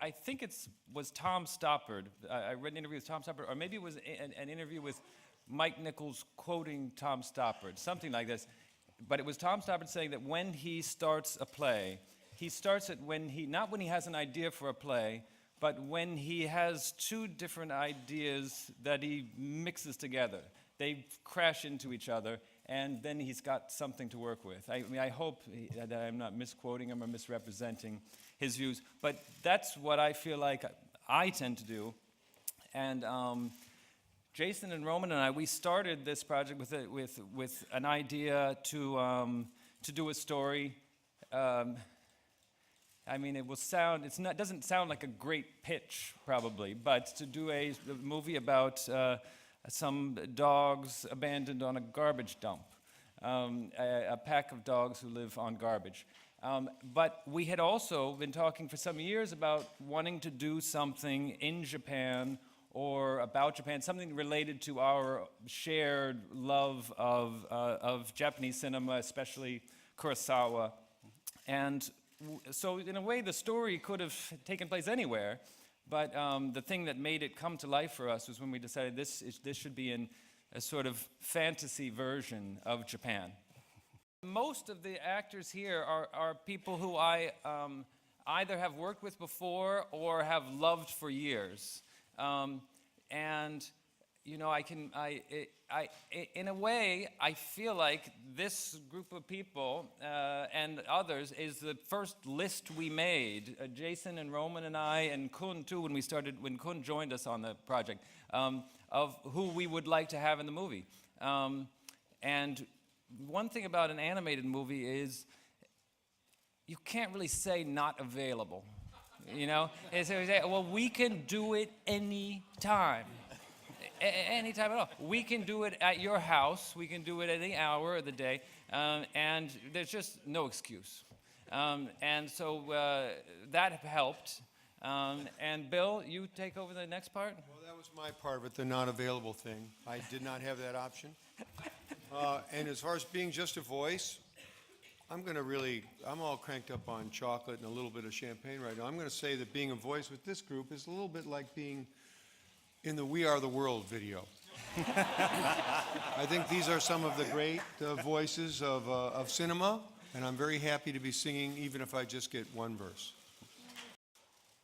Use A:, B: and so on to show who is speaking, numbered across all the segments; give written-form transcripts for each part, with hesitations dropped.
A: I think was Tom Stoppard. I read an interview with Tom Stoppard, or maybe it was an interview with Mike Nichols quoting Tom Stoppard, something like this. But it was Tom Stoppard saying that when he starts a play, he starts it not when he has an idea for a play, but when he has two different ideas that he mixes together. They crash into each other, and then he's got something to work with. I hope that I'm not misquoting him or misrepresenting his views, but that's what I feel like I tend to do. And Jason and Roman and I, we started this project with an idea to do a story. I mean, it doesn't sound like a great pitch, probably, but to do a movie about some dogs abandoned on a garbage dump, a pack of dogs who live on garbage. But we had also been talking for some years about wanting to do something in Japan or about Japan, something related to our shared love of Japanese cinema, especially Kurosawa. And so in a way, the story could have taken place anywhere, but the thing that made it come to life for us was when we decided this should be in a sort of fantasy version of Japan. Most of the actors here are people who I either have worked with before or have loved for years. And you know, in a way, I feel like this group of people and others is the first list we made. Jason and Roman and I, and Kun too, when Kun joined us on the project, of who we would like to have in the movie. And one thing about an animated movie is you can't really say not available. You know, and so we say, well, we can do it any time. Anytime at all. We can do it at your house. We can do it any hour of the day. And there's just no excuse. And so that helped. And Bill, you take over the next part?
B: Well, that was my part of it, the not available thing. I did not have that option. And as far as being just a voice, I'm all cranked up on chocolate and a little bit of champagne right now. I'm going to say that being a voice with this group is a little bit like being in the We Are the World video. I think these are some of the great voices of cinema, and I'm very happy to be singing, even if I just get one verse.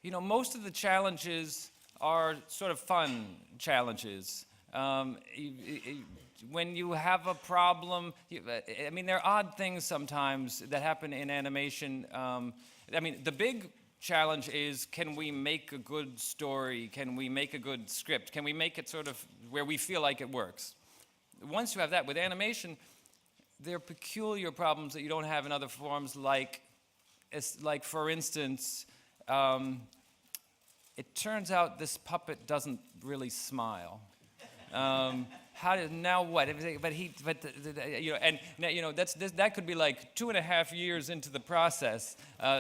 A: You know, most of the challenges are sort of fun challenges. When you have a problem, I mean, there are odd things sometimes that happen in animation. I mean, the big challenge is, can we make a good story? Can we make a good script? Can we make it sort of where we feel like it works? Once you have that, with animation, there are peculiar problems that you don't have in other forms, like for instance, it turns out this puppet doesn't really smile. Now what? You know, and you know, that could be like 2.5 years into the process.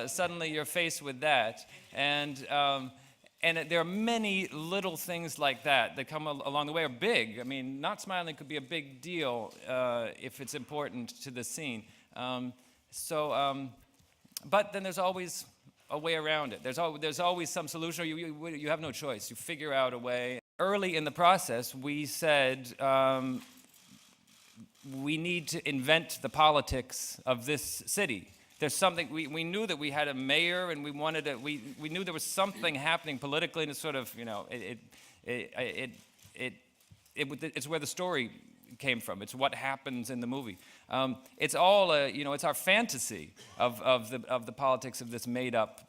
A: Suddenly you're faced with that, and there are many little things like that come along the way, are big. I mean, not smiling could be a big deal if it's important to the scene. But then there's always a way around it. There's always some solution. You have no choice. You figure out a way. Early in the process, we said we need to invent the politics of this city. There's something, we knew that we had a mayor, and we knew there was something happening politically, and it's sort of, you know, it's where the story came from. It's what happens in the movie. It's all, you know, it's our fantasy of the politics of this made-up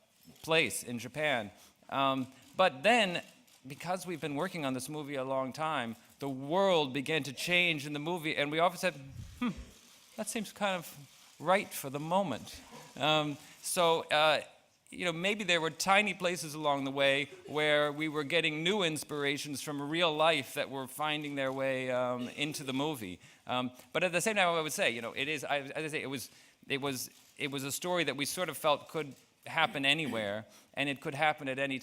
A: place in Japan. But then, because we've been working on this movie a long time, the world began to change in the movie, and we often said, that seems kind of right for the moment. You know, maybe there were tiny places along the way where we were getting new inspirations from real life that were finding their way into the movie. But at the same time, I would say, you know, as I say, it was a story that we sort of felt could happen anywhere, and it could happen at any time.